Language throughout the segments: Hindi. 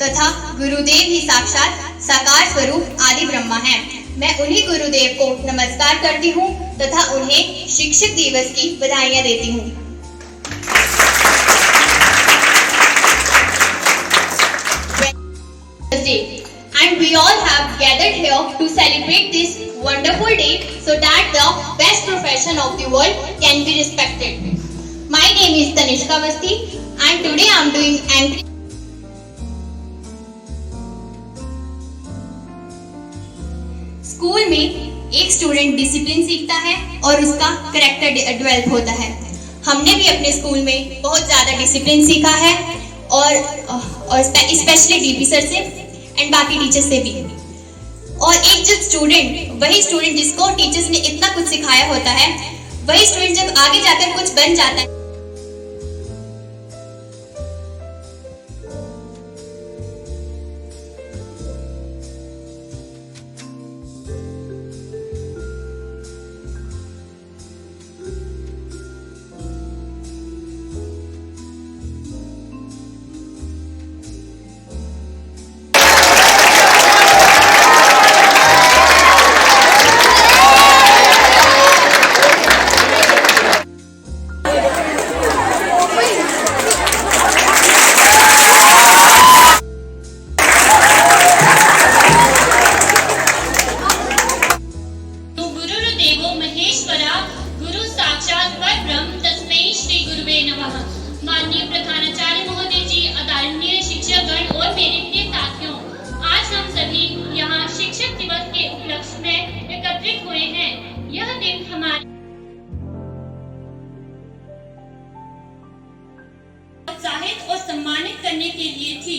तथा गुरुदेव ही साक्षात साकार स्वरूप आदि ब्रह्मा है। मैं उन्हीं गुरुदेव को नमस्कार करती हूँ तथा उन्हें शिक्षक दिवस की बधाइयाँ देती हूँ। And we all have gathered here to celebrate this wonderful day so that the best profession of the world can be respected. My name is Tanishka Basti and today I am doing anchoring. School में एक स्टूडेंट डिसिप्लिन सीखता है और उसका करेक्टर डेवलप होता है। हमने भी अपने स्कूल में बहुत ज़्यादा डिसिप्लिन सीखा है और स्पेशली डीपी सर से एंड बाकी टीचर्स से भी। और एक जो स्टूडेंट, वही स्टूडेंट जिसको टीचर्स ने इतना कुछ सिखाया होता है, वही स्टूडेंट जब आगे जाकर कुछ बन जाता है। माननीय प्रधानाचार्य महोदय जी, आदरणीय शिक्षकगण और मेरे प्रिय साथियों, आज हम सभी यहाँ शिक्षक दिवस के उपलक्ष्य में एकत्रित हुए हैं। यह दिन हमारे प्रोत्साहित और सम्मानित करने के लिए थी।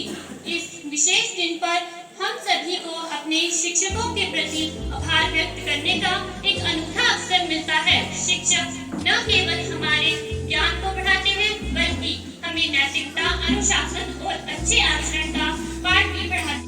इस विशेष दिन पर हम सभी को अपने शिक्षकों के प्रति आभार व्यक्त करने का एक अनूठा अवसर मिलता है। शिक्षक न केवल हमारे ज्ञान को बढ़ाते हैं बल्कि हमें नैतिकता, अनुशासन और अच्छे आचरण का पाठ भी पढ़ाते हैं।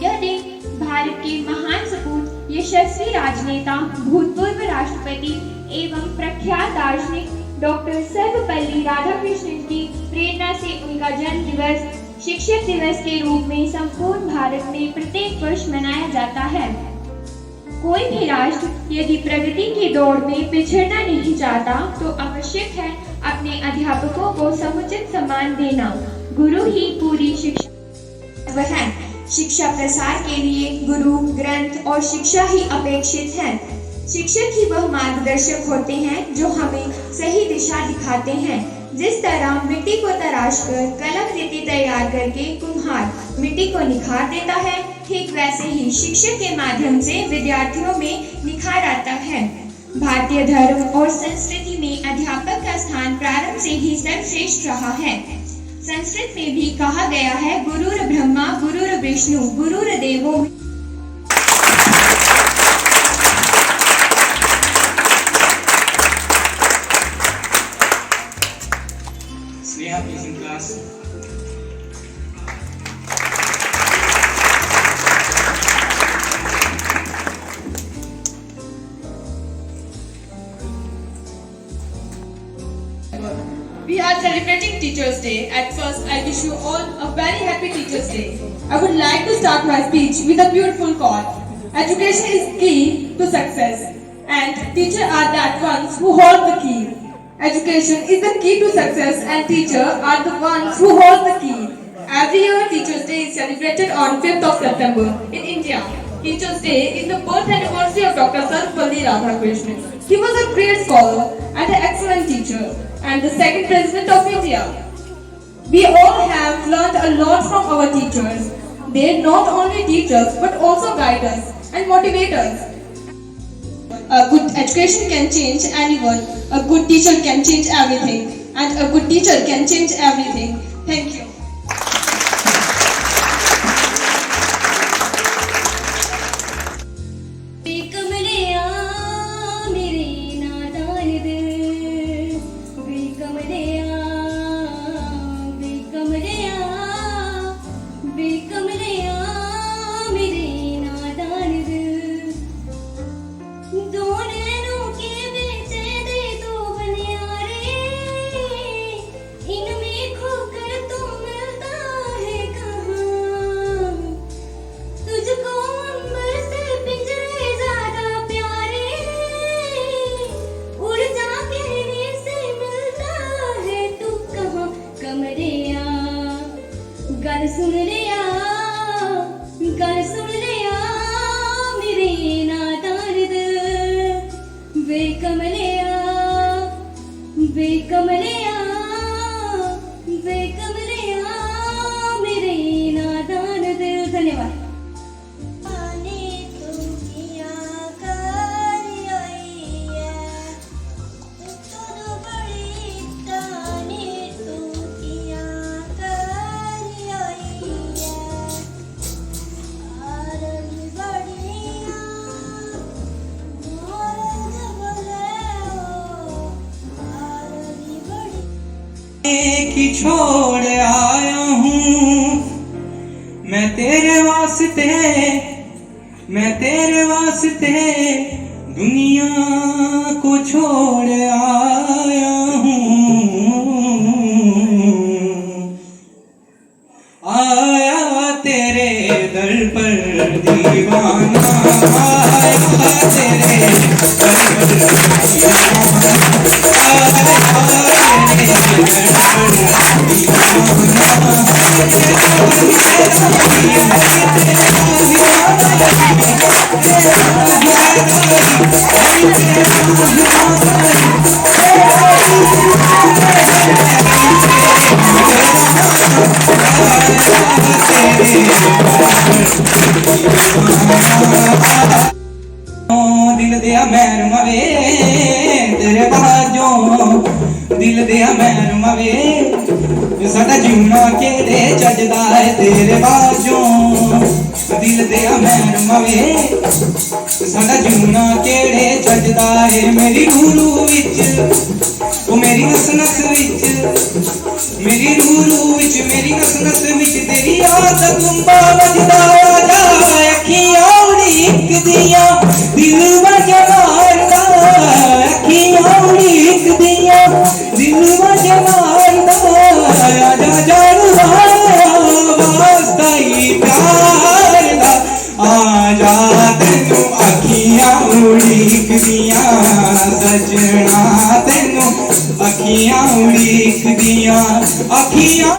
यह दिन भारत के महान सपूत, यशस्वी राजनेता, भूतपूर्व राष्ट्रपति एवं प्रख्यात दार्शनिक डॉक्टर सर्वपल्ली राधाकृष्णन की प्रेरणा से उनका जन्म दिवस शिक्षक दिवस के रूप में संपूर्ण भारत में प्रत्येक वर्ष मनाया जाता है। कोई भी राष्ट्र यदि प्रगति की दौड़ में पिछड़ना नहीं चाहता तो आवश्यक है अपने अध्यापकों को समुचित सम्मान देना। गुरु ही पूरी शिक्षा है। शिक्षा प्रसार के लिए गुरु, ग्रंथ और शिक्षा ही अपेक्षित है। शिक्षक ही वह मार्गदर्शक होते हैं जो हमें सही दिशा दिखाते हैं। जिस तरह मिट्टी को तराशकर कलाकृति तैयार करके कुम्हार मिट्टी को निखार देता है, ठीक वैसे ही शिक्षक के माध्यम से विद्यार्थियों में निखार आता है। भारतीय धर्म और संस्कृति में अध्यापक का स्थान प्रारंभ से ही सर्वश्रेष्ठ रहा है। संस्कृत में भी कहा गया है, गुरुर ब्रह्मा गुरुर विष्णु गुरुर देवो। Sneha, please in class. We are celebrating Teachers' Day. At first, I wish you all a very happy Teachers' Day. I would like to start my speech with a beautiful quote. Education is key to success, and teachers are that ones who hold the key. Education is the key to success, and teachers are the ones who hold the key. Every year, Teachers' Day is celebrated on 5th of September in India. Teachers' Day is the birth anniversary of Dr. Sarvapalli Radhakrishnan. He was a great scholar and an excellent teacher, and the second president of India. We all have learned a lot from our teachers. They not only teach us but also guide us and motivate us. A good education can change anyone. A good teacher can change everything. And a good teacher can change everything. Thank you. की छोड़ आया हूँ मैं तेरे वास्ते दुनिया को छोड़ आया हूँ आया तेरे दर पर दीवाना आया तेरे दर पर दीवाना दिल दिया मैर मवे तेरे बाजों दिल दिया मैर मवे साडा जीना केड़े चजदा है तेरे बाजों दिल दिया मैर मवे साडा जीना केड़े चजदा है मेरी रूह विच ओ मेरी नस नस विच मेरी रूह विच मेरी नस नस विच तेरी याद गुंबा वजदा जा अखियां उड़ीक दिया दिल वजे मारदा अखियां उड़ीक दिया दिल वजे मारदा आजा जानवा वास्ता ही प्यार दा आजा तेनू अखियां उड़ीक दिया सजना तेनू अखियां उड़ीक दिया अखियां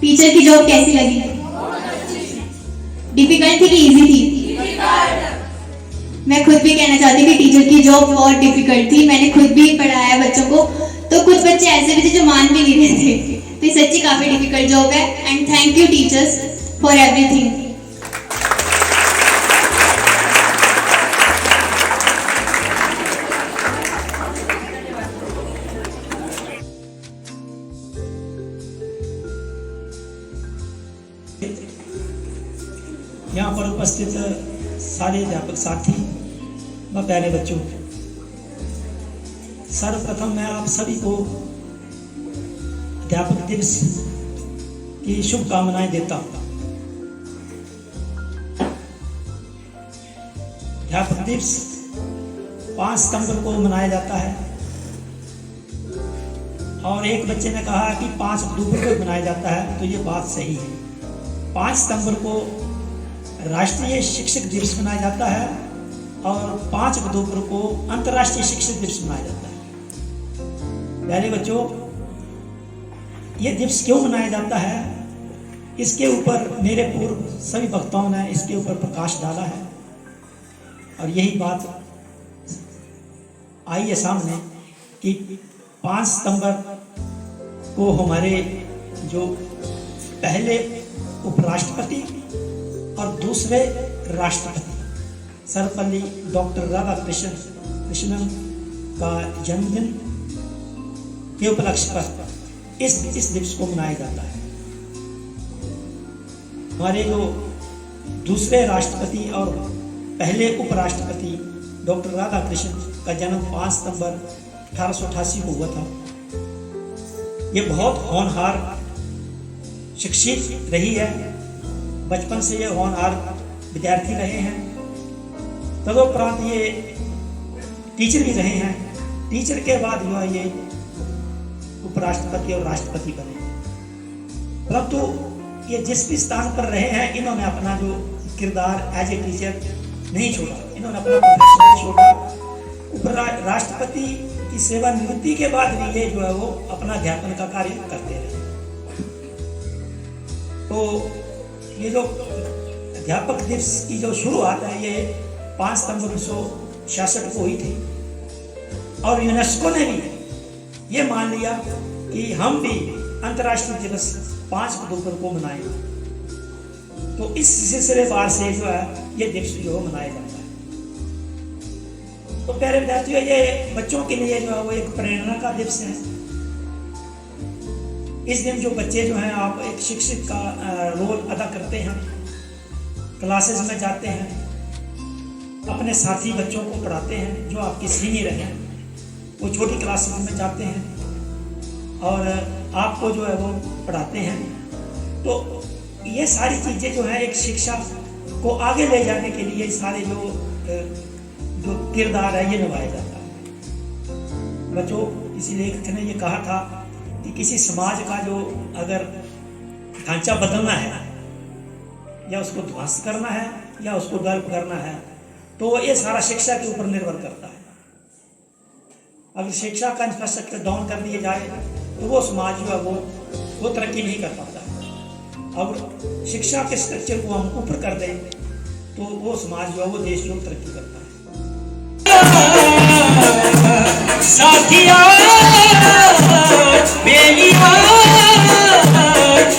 टीचर की जॉब कैसी लगी? डिफिकल्ट थी कि इजी थी? मैं खुद भी कहना चाहती हूँ कि टीचर की जॉब बहुत डिफिकल्ट थी। मैंने खुद भी पढ़ाया बच्चों को, तो कुछ बच्चे ऐसे भी थे जो मान भी नहीं रहे थे। तो ये सच्ची काफी डिफिकल्ट जॉब है। And thank you teachers for everything. यहाँ पर उपस्थित सारे अध्यापक साथी व प्यारे बच्चों, सर्वप्रथम मैं आप सभी को अध्यापक दिवस की शुभकामनाएं देता हूँ। अध्यापक दिवस 5 सितंबर को मनाया जाता है और एक बच्चे ने कहा कि 5 अक्टूबर को मनाया जाता है, तो ये बात सही है। 5 सितंबर को राष्ट्रीय शिक्षक दिवस मनाया जाता है और 5 अक्टूबर को अंतर्राष्ट्रीय शिक्षक दिवस मनाया जाता है। प्यारे बच्चों, ये दिवस क्यों मनाया जाता है, इसके ऊपर मेरे पूर्व सभी वक्ताओं ने इसके ऊपर प्रकाश डाला है और यही बात आई है सामने कि 5 सितंबर को हमारे जो पहले उपराष्ट्रपति और दूसरे राष्ट्रपति सर्वपल्ली डॉक्टर राधाकृष्णन का जन्मदिन के उपलक्ष्य पर इस दिवस को मनाया जाता है। हमारे जो दूसरे राष्ट्रपति और पहले उपराष्ट्रपति डॉक्टर राधाकृष्णन का जन्म 5 सितंबर 1888 को हुआ था। ये बहुत होनहार शिक्षित रही है, बचपन से ये होनहार विद्यार्थी रहे हैं। तदुपरांत ये टीचर भी रहे हैं। टीचर के बाद जो है ये उपराष्ट्रपति और राष्ट्रपति बने। परंतु ये जिस भी स्थान पर रहे हैं, इन्होंने अपना जो किरदार एज ए टीचर नहीं छोड़ा, इन्होंने अपना प्रोफेशन नहीं छोड़ा। राष्ट्रपति की सेवानिवृत्ति के बाद भी ये जो है वो अपना अध्यापन का कार्य करते रहे। तो ये जो अध्यापक दिवस की जो शुरुआत है ये 5 सितंबर 1966 को हुई थी और यूनेस्को ने भी ये मान लिया कि हम भी अंतर्राष्ट्रीय दिवस 5 अक्टूबर को मनाएं। तो इस सिलसिलेवार से जो है ये दिवस जो मनाया जाता है। तो प्यारे विद्यार्थियों, ये बच्चों के लिए जो है वो एक प्रेरणा का दिवस है। इस दिन जो बच्चे जो हैं, आप एक शिक्षक का रोल अदा करते हैं, क्लासेस में जाते हैं, अपने साथी बच्चों को पढ़ाते हैं जो आपके सीनियर हैं, वो छोटी क्लासेस में जाते हैं और आपको जो है वो पढ़ाते हैं। तो ये सारी चीज़ें जो है एक शिक्षा को आगे ले जाने के लिए सारे जो किरदार है ये निभाया जाता है। बच्चों, इसी लेखक ने ये कहा था कि किसी समाज का जो अगर ढांचा बदलना है या उसको ध्वस्त करना है या उसको डेवलप करना है, तो ये सारा शिक्षा के ऊपर निर्भर करता है। अगर शिक्षा का इंफ्रास्ट्रक्चर डाउन कर दिया जाए तो वो समाज जो है वो तरक्की नहीं कर पाता है। अब शिक्षा के स्ट्रक्चर को हम ऊपर कर दें तो वो समाज जो है वो देश जो तरक्की करता है। साथिया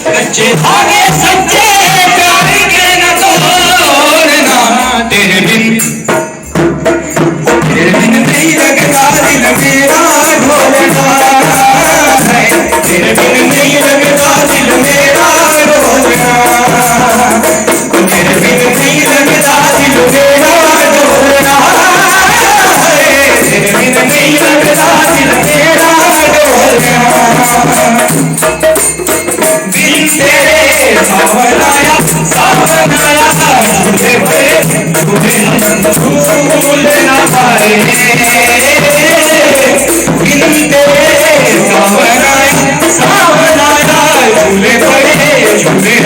कच्चे धागे सच्चे प्यार के न तोड़ना, तेरे बिन नहीं लगता दिल मेरा ढोलना है, तेरे बिन नहीं लगता दिल मेरा ढोलना, तेरे बिन नहीं लगता दिल मेरा ढोलना है, तेरे बिन नहीं लगता दिल मेरा ढोलना। दिल तेरे सावनाया सावनाया तुझे भूल ना पाए, दिल तेरे सावनाया सावनाया झूले पड़े झूले